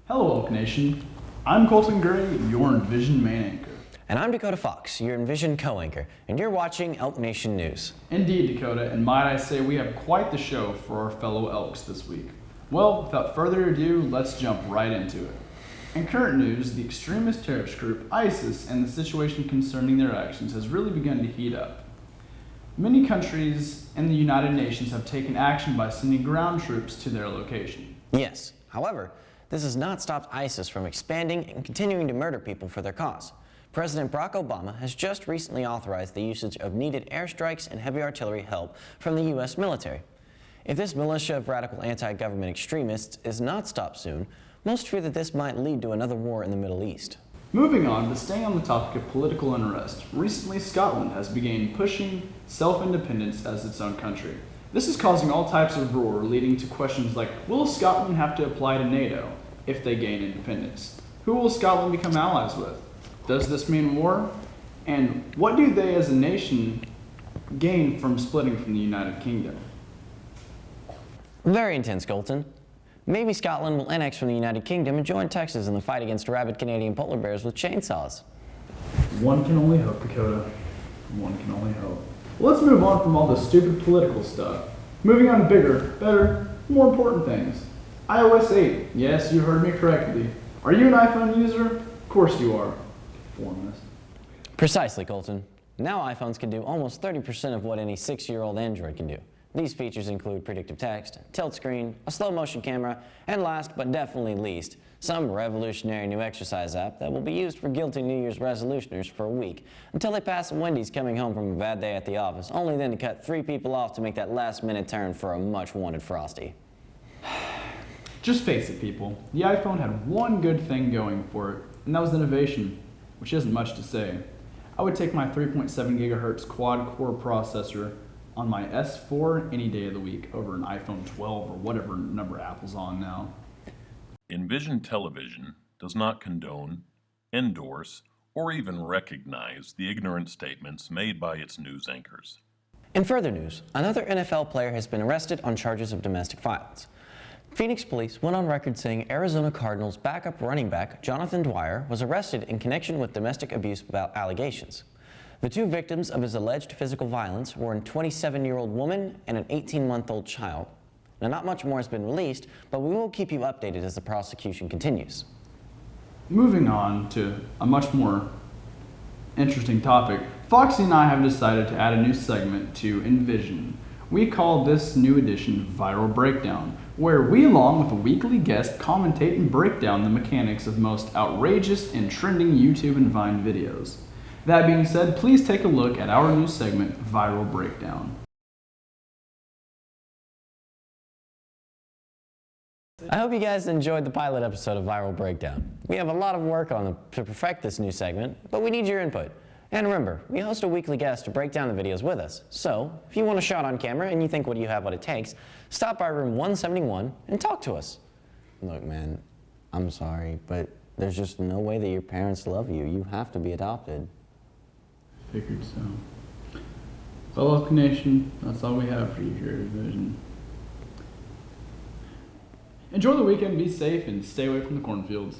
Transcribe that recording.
Hello, Elk Nation. I'm Kolton Gray, your Envision main anchor. And I'm Dakota Fox, your Envision co-anchor, and you're watching Elk Nation News. Indeed, Dakota, and might I say we have quite the show for our fellow Elks this week. Well, without further ado, let's jump right into it. In current news, the extremist terrorist group ISIS and the situation concerning their actions has really begun to heat up. Many countries and the United Nations have taken action by sending ground troops to their location. Yes, however, this has not stopped ISIS from expanding and continuing to murder people for their cause. President Barack Obama has just recently authorized the usage of needed airstrikes and heavy artillery help from the U.S. military. If this militia of radical anti-government extremists is not stopped soon, most fear that this might lead to another war in the Middle East. Moving on, but staying on the topic of political unrest, recently Scotland has begun pushing self-independence as its own country. This is causing all types of roar, leading to questions like, will Scotland have to apply to NATO if they gain independence? Who will Scotland become allies with? Does this mean war? And what do they as a nation gain from splitting from the United Kingdom? Very intense, Kolton. Maybe Scotland will annex from the United Kingdom and join Texas in the fight against rabid Canadian polar bears with chainsaws. One can only hope, Dakota. One can only hope. Let's move on from all the stupid political stuff. Moving on to bigger, better, more important things. iOS 8. Yes, you heard me correctly. Are you an iPhone user? Of course you are. Conformist. Precisely, Kolton. Now iPhones can do almost 30% of what any 6-year-old Android can do. These features include predictive text, tilt screen, a slow motion camera, and last but definitely least, some revolutionary new exercise app that will be used for guilty New Year's resolutioners for a week until they pass Wendy's coming home from a bad day at the office, only then to cut 3 people off to make that last-minute turn for a much-wanted Frosty. Just face it, people. The iPhone had one good thing going for it, and that was innovation, which isn't much to say. I would take my 3.7 gigahertz quad-core processor on my S4 any day of the week over an iPhone 12 or whatever number Apple's on now. Envision Television does not condone, endorse, or even recognize the ignorant statements made by its news anchors. In further news, another NFL player has been arrested on charges of domestic violence. Phoenix police went on record saying Arizona Cardinals backup running back Jonathan Dwyer was arrested in connection with domestic abuse allegations. The 2 victims of his alleged physical violence were a 27-year-old woman and an 18-month-old child. Now, not much more has been released, but we will keep you updated as the prosecution continues. Moving on to a much more interesting topic, Foxy and I have decided to add a new segment to Envision. We call this new edition Viral Breakdown, where we, along with a weekly guest, commentate and break down the mechanics of most outrageous and trending YouTube and Vine videos. That being said, please take a look at our new segment, Viral Breakdown. I hope you guys enjoyed the pilot episode of Viral Breakdown. We have a lot of work on to perfect this new segment, but we need your input. And remember, we host a weekly guest to break down the videos with us. So, if you want a shot on camera and you think you have what it takes, stop by room 171 and talk to us. Look, man, I'm sorry, but there's just no way that your parents love you. You have to be adopted. Figured so. Well, Elk Nation, that's all we have for you here at Envision. Enjoy the weekend, be safe, and stay away from the cornfields.